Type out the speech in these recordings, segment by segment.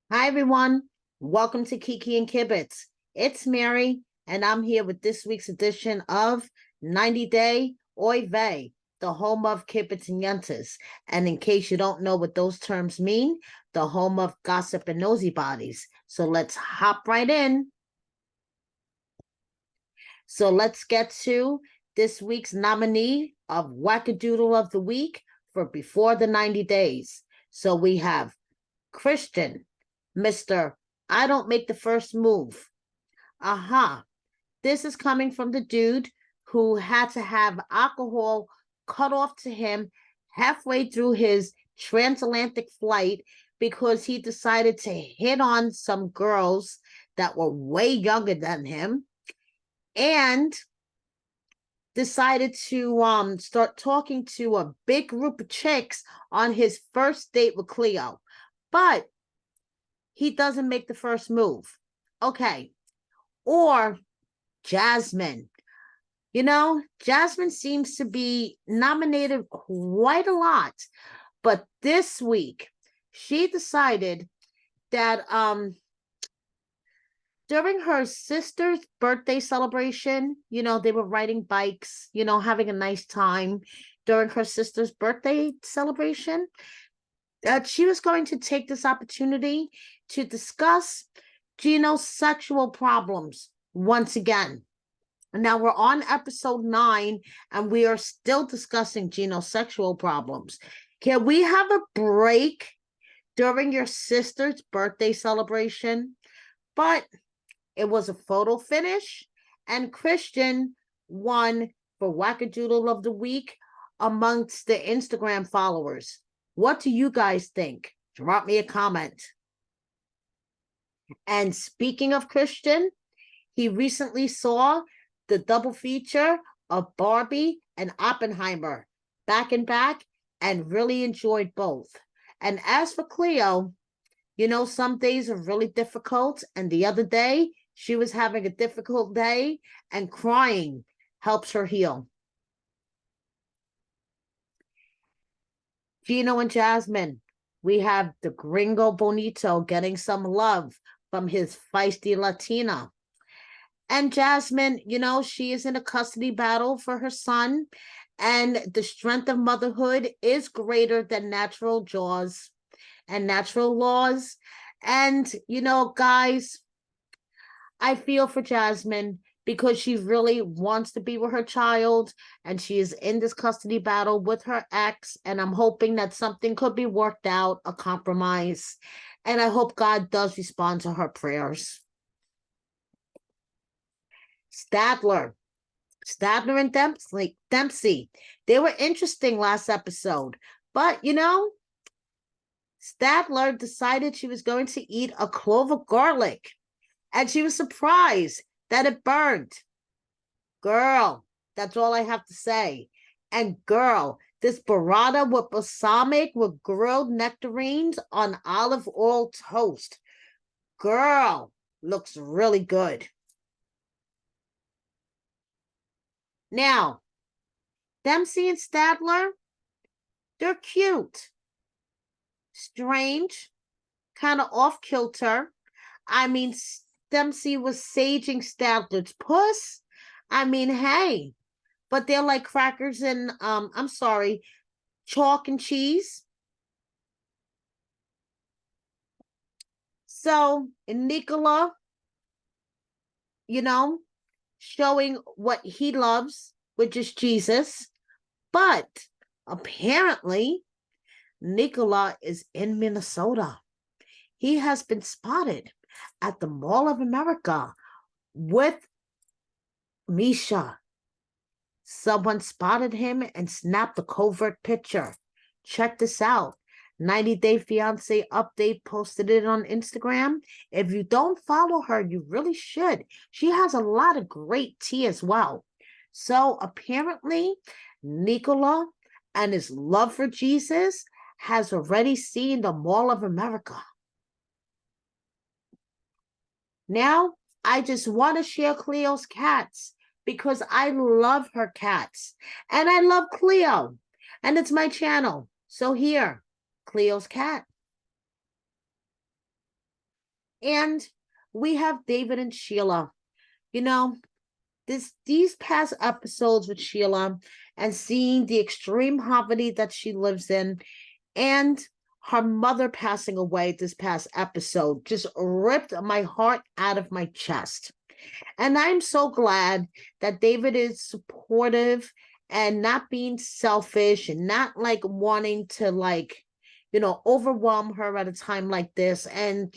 Hi, everyone. Welcome to Kiki and Kibbitz. It's Mary, and I'm here with this week's edition of 90 Day Oy Vey, the home of Kibbitz and Yuntas. And in case you don't know what those terms mean, the home of gossip and nosy bodies. So let's hop right in. So let's get to this week's nominee of Wackadoodle of the Week for Before the 90 Days. So we have Christian, Mr. I don't make the first move. Aha. This is coming from the dude who had to have alcohol cut off to him halfway through his transatlantic flight because he decided to hit on some girls that were way younger than him and decided to start talking to a big group of chicks on his first date with Cleo. But he doesn't make the first move. Okay. Or Jasmine. You know, Jasmine seems to be nominated quite a lot. But this week, she decided that during her sister's birthday celebration, they were riding bikes, having a nice time during her sister's birthday celebration, that she was going to take this opportunity to discuss Gino's sexual problems once again. Now we're on episode 9 and we are still discussing Gino's sexual problems. Can we have a break during your sister's birthday celebration? But it was a photo finish, and Christian won for Wackadoodle of the Week amongst the Instagram followers. What do you guys think? Drop me a comment. And speaking of Christian, he recently saw the double feature of Barbie and Oppenheimer back and back and really enjoyed both. And as for Cleo, some days are really difficult. And the other day, she was having a difficult day and crying helps her heal. Gino and Jasmine, we have the Gringo Bonito getting some love from his feisty Latina. And Jasmine, she is in a custody battle for her son, and the strength of motherhood is greater than natural jaws and natural laws. And, guys, I feel for Jasmine because she really wants to be with her child and she is in this custody battle with her ex. And I'm hoping that something could be worked out, a compromise. And I hope God does respond to her prayers. Stadler and Dempsey. They were interesting last episode. But, Stadler decided she was going to eat a clove of garlic. And she was surprised that it burned. Girl, that's all I have to say. And girl, this burrata with balsamic with grilled nectarines on olive oil toast. Girl, looks really good. Now, Dempsey and Stadler, they're cute. Strange, kind of off kilter. I mean, Dempsey was saging Stadler's puss. I mean, hey, but they're like crackers and chalk and cheese. So Nicola, showing what he loves, which is Jesus. But apparently, Nicola is in Minnesota. He has been spotted at the Mall of America with Misha. Someone spotted him and snapped a covert picture. Check this out. 90 Day Fiancé update posted it on Instagram. If you don't follow her, you really should. She has a lot of great tea as well. So apparently, Nicola and his love for Jesus has already seen the Mall of America. Now, I just want to share Cleo's cats because I love her cats and I love Cleo and it's my channel. So here, Cleo's cat. And we have David and Sheila. You know, these past episodes with Sheila and seeing the extreme poverty that she lives in and her mother passing away this past episode just ripped my heart out of my chest. And I'm so glad that David is supportive and not being selfish and not like wanting to like, overwhelm her at a time like this. And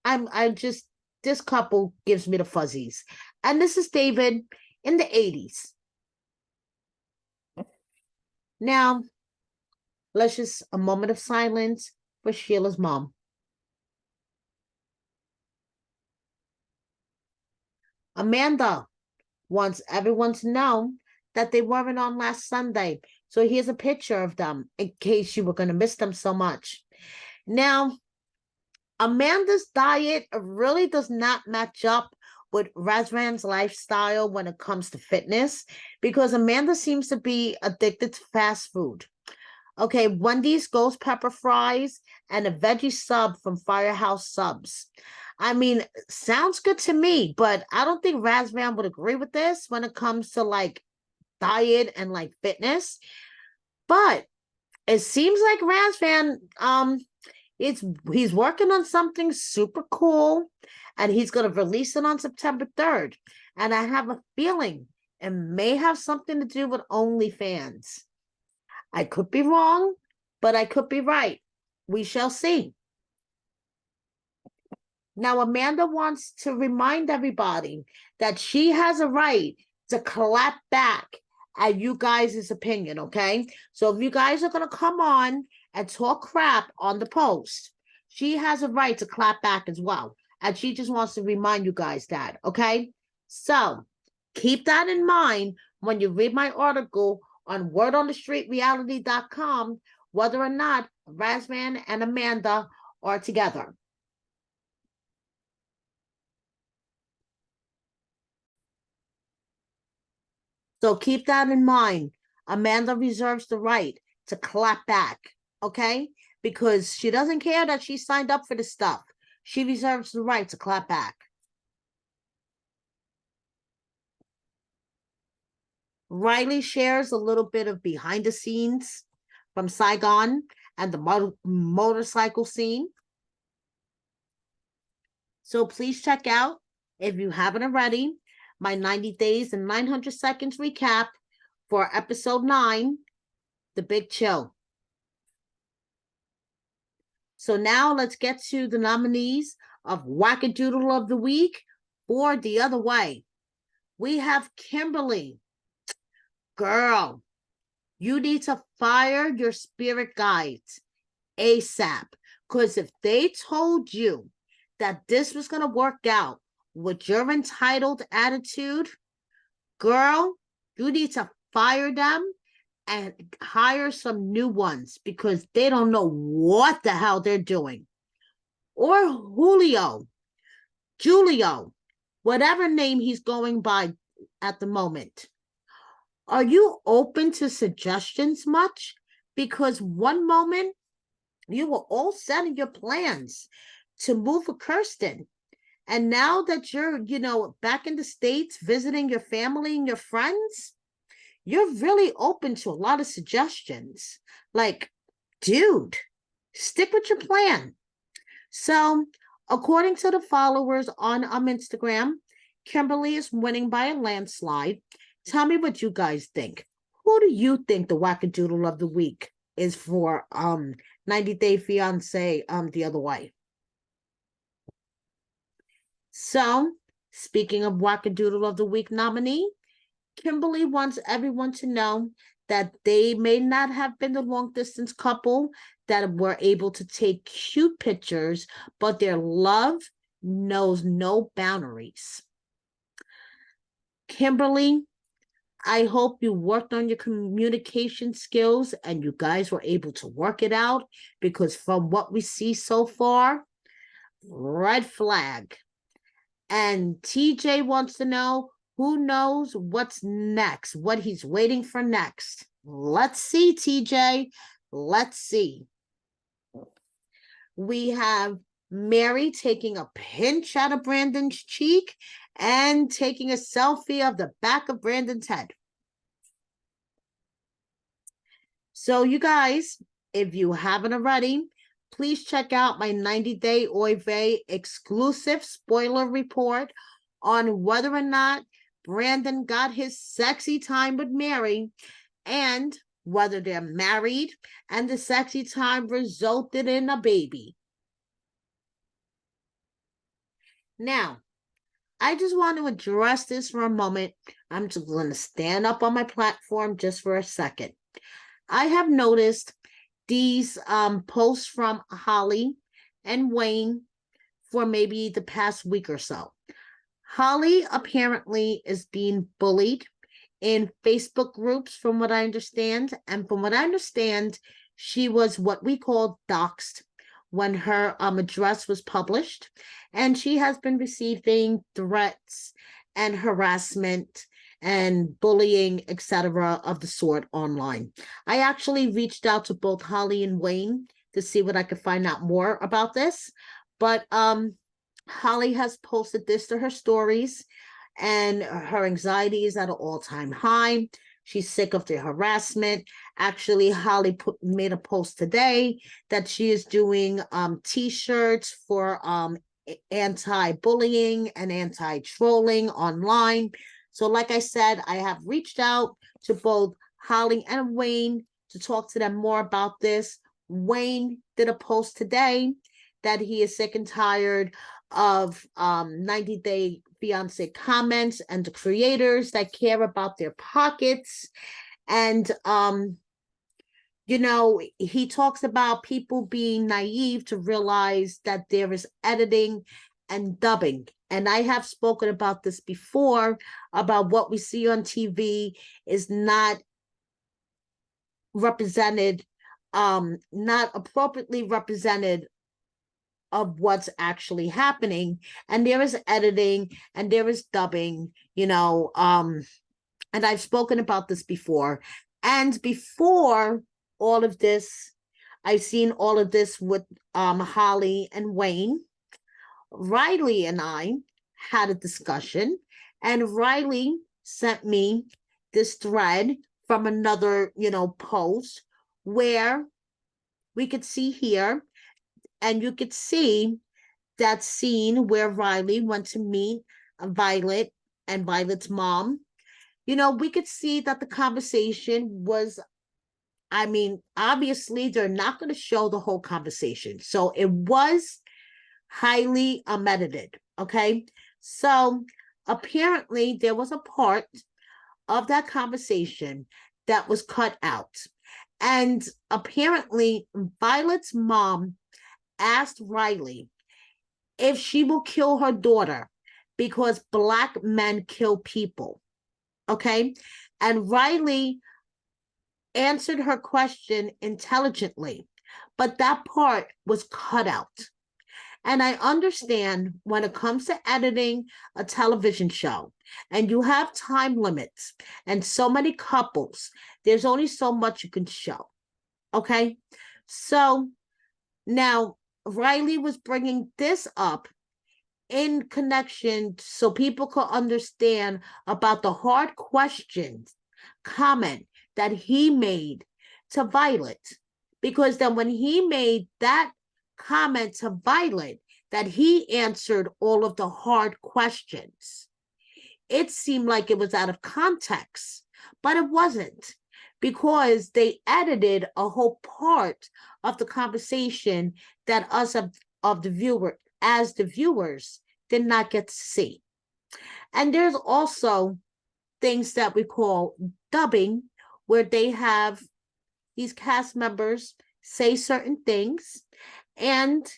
I just this couple gives me the fuzzies. And this is David in the 80s. Now, let's just a moment of silence for Sheila's mom. Amanda wants everyone to know that they weren't on last Sunday. So here's a picture of them in case you were going to miss them so much. Now, Amanda's diet really does not match up with Razvan's lifestyle when it comes to fitness because Amanda seems to be addicted to fast food. Okay, Wendy's ghost pepper fries and a veggie sub from Firehouse Subs. I mean, sounds good to me, but I don't think Razvan would agree with this when it comes to like diet and like fitness. But it seems like Razvan he's working on something super cool and he's going to release it on September 3rd. And I have a feeling it may have something to do with OnlyFans. I could be wrong, but I could be right. We shall see. Now, Amanda wants to remind everybody that she has a right to clap back at you guys' opinion, okay? So if you guys are going to come on and talk crap on the post, she has a right to clap back as well. And she just wants to remind you guys that, okay? So keep that in mind when you read my article on wordonthestreetreality.com, whether or not Razvan and Amanda are together. So keep that in mind. Amanda reserves the right to clap back, okay? Because she doesn't care that she signed up for this stuff. She reserves the right to clap back. Riley shares a little bit of behind the scenes from Saigon and the motorcycle scene. So please check out, if you haven't already, my 90 days and 900 seconds recap for episode 9, The Big Chill. So now let's get to the nominees of Wackadoodle of the Week or The Other Way. We have Kimberly. Girl, you need to fire your spirit guides ASAP. Because if they told you that this was going to work out with your entitled attitude, girl, you need to fire them and hire some new ones because they don't know what the hell they're doing. Or Julio, whatever name he's going by at the moment. Are you open to suggestions much? Because one moment you were all set in your plans to move with Kirsten. And now that you're, back in the States visiting your family and your friends, you're really open to a lot of suggestions. Like, dude, stick with your plan. So, according to the followers on Instagram, Kimberly is winning by a landslide. Tell me what you guys think. Who do you think the Wackadoodle of the Week is for 90 Day Fiance The Other Way? So, speaking of Wackadoodle of the Week nominee, Kimberly wants everyone to know that they may not have been the long distance couple that were able to take cute pictures, but their love knows no boundaries. Kimberly, I hope you worked on your communication skills and you guys were able to work it out because from what we see so far, red flag. And TJ wants to know who knows what's next, what he's waiting for next. Let's see, TJ. Let's see. We have Mary taking a pinch out of Brandon's cheek and taking a selfie of the back of Brandon's head. So you guys, if you haven't already, please check out my 90-day Oy Vey exclusive spoiler report on whether or not Brandon got his sexy time with Mary and whether they're married and the sexy time resulted in a baby. Now, I just want to address this for a moment. I'm just going to stand up on my platform just for a second. I have noticed these posts from Holly and Wayne for maybe the past week or so. Holly apparently is being bullied in Facebook groups, from what I understand. And from what I understand, she was what we call doxxed when her address was published. And she has been receiving threats and harassment and bullying, etc., of the sort online. I actually reached out to both Holly and Wayne to see what I could find out more about this. But Holly has posted this to her stories, and her anxiety is at an all-time high. She's sick of the harassment. Actually, Holly made a post today that she is doing t-shirts for anti-bullying and anti-trolling online. So like I said, I have reached out to both Holly and Wayne to talk to them more about this. Wayne did a post today that he is sick and tired of 90-Day Fiance comments and the creators that care about their pockets. And you know, he talks about people being naive to realize that there is editing and dubbing. And I have spoken about this before, about what we see on TV is not represented, not appropriately represented of what's actually happening. And there is editing and there is dubbing, you know, and I've spoken about this before. And before all of this, I've seen all of this with Holly and Wayne. Riley and I had a discussion, and Riley sent me this thread from another, you know, post where we could see here, and you could see that scene where Riley went to meet Violet and Violet's mom. You know, we could see that the conversation was, I mean, obviously they're not going to show the whole conversation. So it was highly edited. Okay. So apparently there was a part of that conversation that was cut out. And apparently Violet's mom asked Riley if she will kill her daughter because Black men kill people. Okay. And Riley answered her question intelligently, but that part was cut out. And I understand when it comes to editing a television show and you have time limits and so many couples, there's only so much you can show. Okay. So now Riley was bringing this up in connection so people could understand about the hard questions comment that he made to Violet. Because then when he made that comment to Violet, that he answered all of the hard questions, it seemed like it was out of context, but it wasn't, because they edited a whole part of the conversation that us of the viewer, as the viewers, did not get to see. And there's also things that we call dubbing, where they have these cast members say certain things, and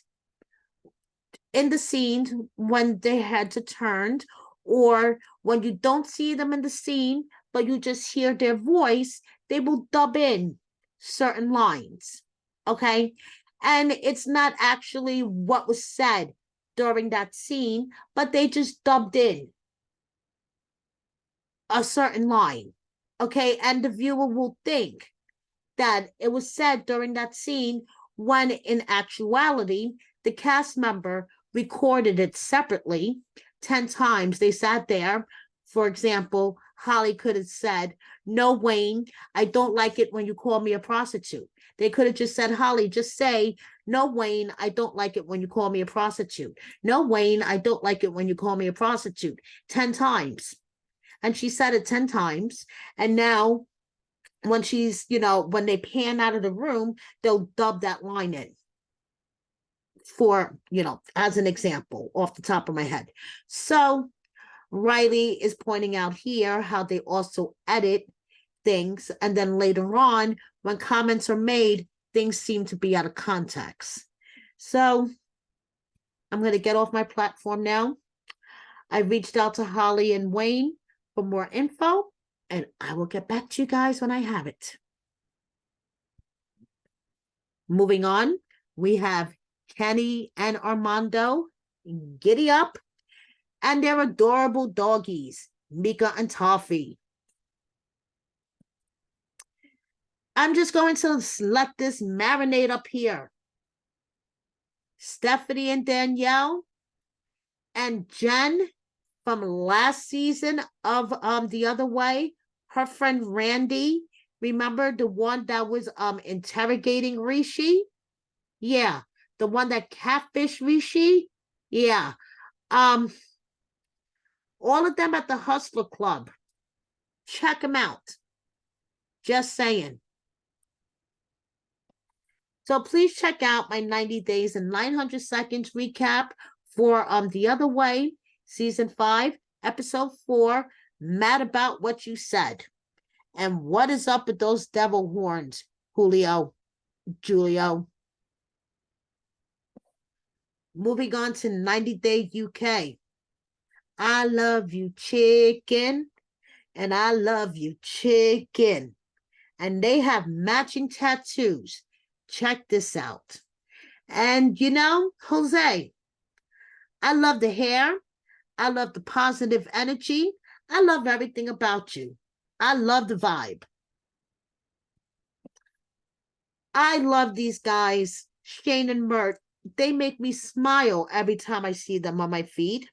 in the scene when they had to turn, or when you don't see them in the scene but you just hear their voice, they will dub in certain lines. Okay. And it's not actually what was said during that scene, but they just dubbed in a certain line. Okay. And the viewer will think that it was said during that scene when in actuality, the cast member recorded it separately 10 times. They sat there. For example, Holly could have said, "No, Wayne, I don't like it when you call me a prostitute." They could have just said, "Holly, just say, no, Wayne, I don't like it when you call me a prostitute. No, Wayne, I don't like it when you call me a prostitute." 10 times. And she said it 10 times. And now when she's, when they pan out of the room, they'll dub that line in for, as an example off the top of my head. So Riley is pointing out here how they also edit things. And then later on, when comments are made, things seem to be out of context. So I'm going to get off my platform now. I reached out to Holly and Wayne for more info, and I will get back to you guys when I have it. Moving on, we have Kenny and Armando, Giddy Up, and their adorable doggies, Mika and Toffee. I'm just going to let this marinate up here. Stephanie and Danielle and Jen from last season of The Other Way, her friend Randy, remember the one that was interrogating Rishi? Yeah, the one that catfished Rishi? Yeah. All of them at the Hustler Club. Check them out. Just saying. So please check out my 90 Days and 900 Seconds recap for The Other Way, Season 5, Episode 4, Mad About What You Said. And what is up with those devil horns, Julio? Moving on to 90 Day UK. I love you, chicken. And I love you, chicken. And they have matching tattoos. Check this out. And Jose, I love the hair. I love the positive energy. I love everything about you. I love the vibe. I love these guys, Shane and Mert. They make me smile every time I see them on my feed.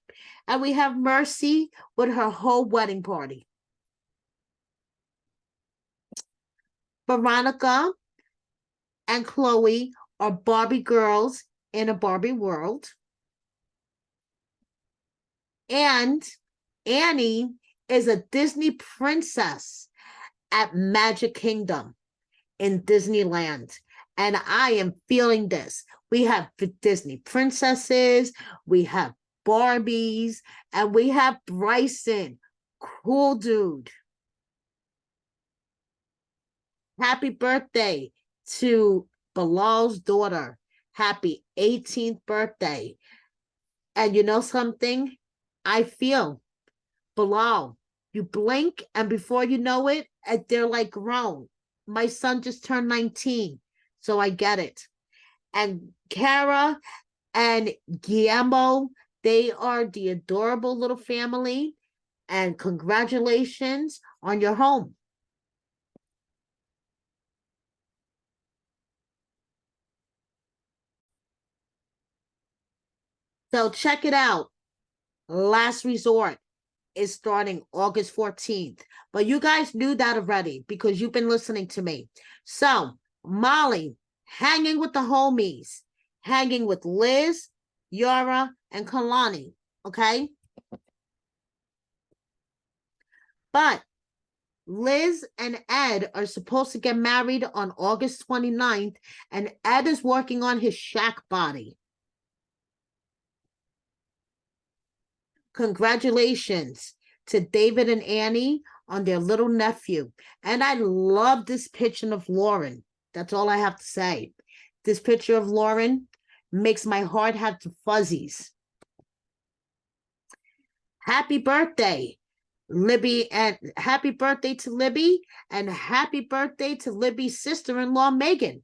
And we have Mercy with her whole wedding party. Veronica and Chloe are Barbie girls in a Barbie world. And Annie is a Disney princess at Magic Kingdom in Disneyland. And I am feeling this. We have Disney princesses, we have Barbies, and we have Bryson. Cool dude. Happy birthday to Bilal's daughter. Happy 18th birthday. And you know something? I feel Bilal, you blink and before you know it, they're like grown. My son just turned 19, so I get it. And Kara and Guillermo, they are the adorable little family. And congratulations on your home. So check it out. Last Resort is starting August 14th. But you guys knew that already because you've been listening to me. So, Molly, hanging with the homies, hanging with Liz, Yara, and Kalani, okay? But Liz and Ed are supposed to get married on August 29th, and Ed is working on his shack body. Congratulations to David and Annie on their little nephew. And I love this picture of Lauren. That's all I have to say. This picture of Lauren makes my heart have the fuzzies. Happy birthday, Libby, and happy birthday to Libby, and happy birthday to Libby's sister-in-law, Megan.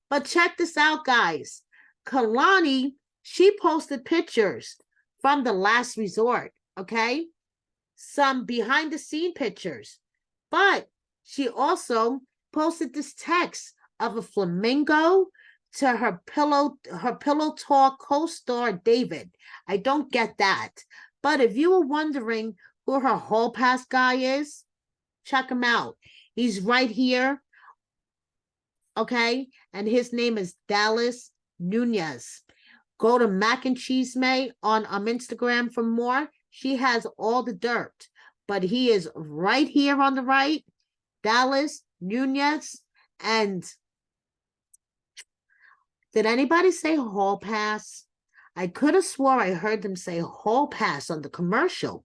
But check this out, guys. Kalani, she posted pictures from the Last Resort, okay? Some behind-the-scene pictures. But she also posted this text of a flamingo to her pillow talk co-star David. I don't get that. But if you were wondering who her hall pass guy is, check him out. He's right here. Okay. And his name is Dallas Nunez. Go to Mac and Cheese May on Instagram for more. She has all the dirt. But he is right here on the right. Dallas Nunez. And did anybody say hall pass? I could have swore I heard them say hall pass on the commercial.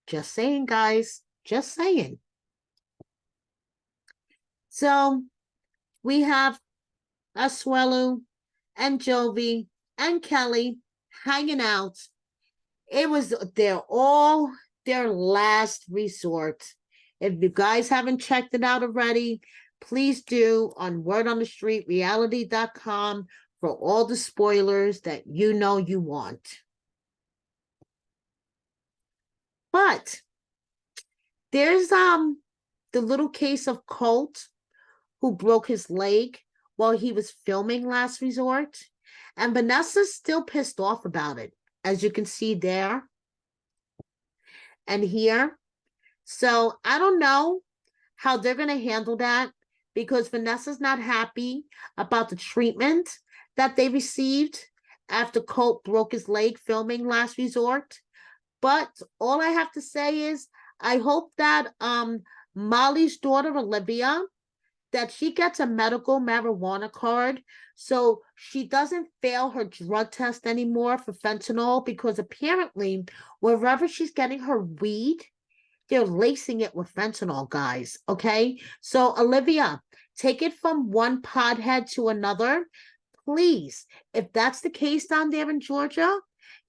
Just saying, guys. Just saying. So we have Asuelu and Jovi and Kelly hanging out. It was their last resort. If you guys haven't checked it out already, please do on wordonthestreetreality.com for all the spoilers that you know you want. But there's the little case of Colt who broke his leg while he was filming Last Resort. And Vanessa's still pissed off about it, as you can see there and here. So I don't know how they're going to handle that because Vanessa's not happy about the treatment that they received after Colt broke his leg filming Last Resort. But all I have to say is I hope that Molly's daughter, Olivia, that she gets a medical marijuana card so she doesn't fail her drug test anymore for fentanyl, because apparently wherever she's getting her weed, they're lacing it with fentanyl, guys. Okay. So Olivia, take it from one pothead to another. Please, if that's the case down there in Georgia,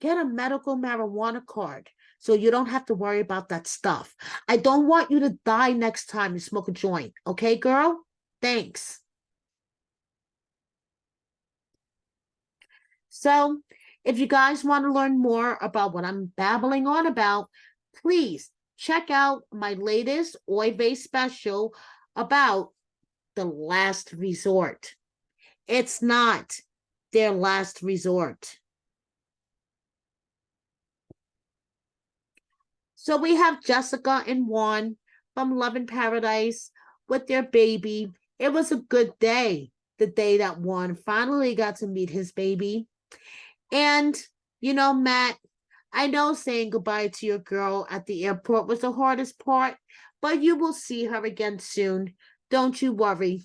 get a medical marijuana card so you don't have to worry about that stuff. I don't want you to die next time you smoke a joint. Okay, girl? Thanks. So if you guys want to learn more about what I'm babbling on about, please check out my latest Oy special about the last resort. It's not their last resort. So we have Jessica and Juan from Love in Paradise with their baby. It was a good day, the day that Juan finally got to meet his baby. And, you know, Matt, I know saying goodbye to your girl at the airport was the hardest part, but you will see her again soon. Don't you worry.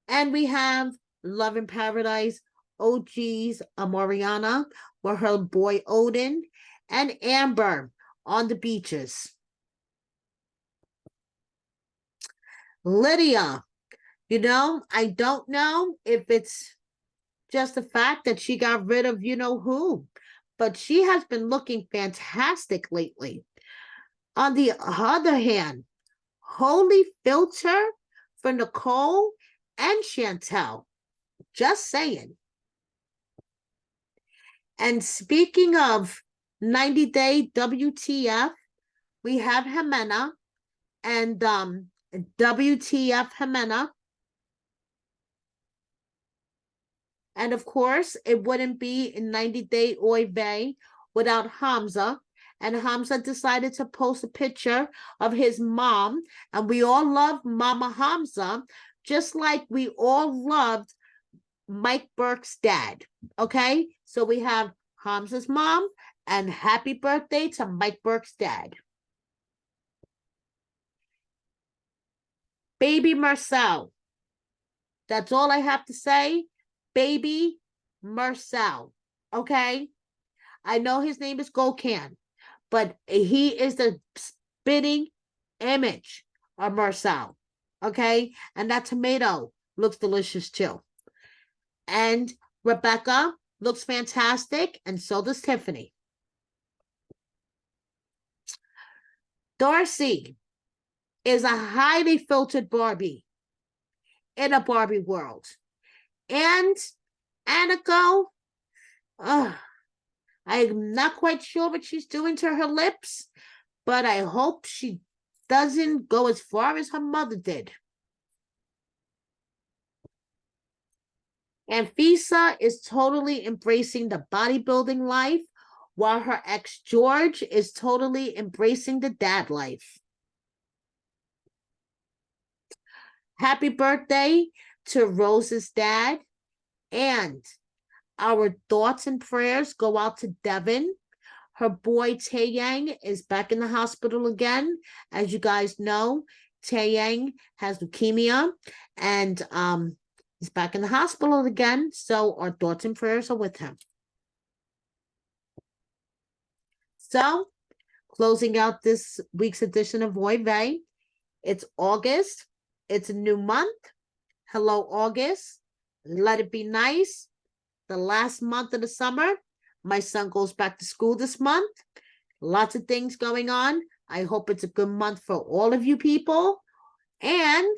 And we have Love in Paradise, OG's Mariana with her boy Odin, and Amber on the beaches. Lydia, you know, I don't know if it's just the fact that she got rid of you know who, but she has been looking fantastic lately. On the other hand, holy filter for Nicole and Chantel. Just saying. And speaking of 90-day WTF, we have Jimena and WTF Jimena. And of course, it wouldn't be in 90-day Oy Vey without Hamza. And Hamza decided to post a picture of his mom. And we all love Mama Hamza, just like we all loved Mike Burke's dad. Okay, so we have Hamza's mom and happy birthday to Mike Burke's dad. Baby Marcel. That's all I have to say. Baby Marcel. Okay, I know his name is Gokhan, but he is the spitting image of Marcel. Okay, and that tomato looks delicious too. And Rebecca looks fantastic, and so does Tiffany. Darcy is a highly filtered Barbie in a Barbie world. And Aniko, I'm not quite sure what she's doing to her lips, but I hope she doesn't go as far as her mother did. Anfisa is totally embracing the bodybuilding life, while her ex George is totally embracing the dad life. Happy birthday to Rose's dad, and our thoughts and prayers go out to Devin. Her boy Taeyang is back in the hospital again. As you guys know, Taeyang has leukemia, and he's back in the hospital again. So our thoughts and prayers are with him. So, closing out this week's edition of Voy Vey, it's August. It's a new month. Hello, August. Let it be nice. The last month of the summer. My son goes back to school this month. Lots of things going on. I hope it's a good month for all of you people. And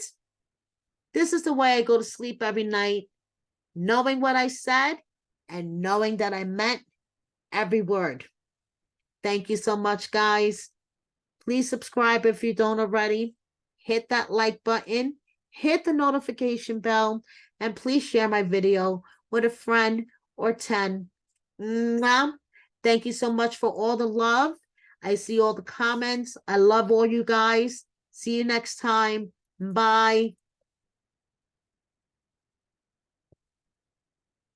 this is the way I go to sleep every night, knowing what I said and knowing that I meant every word. Thank you so much, guys. Please subscribe if you don't already. Hit that like button, hit the notification bell, and please share my video with a friend or 10. Thank you so much for all the love. I see all the comments. I love all you guys. See you next time. Bye.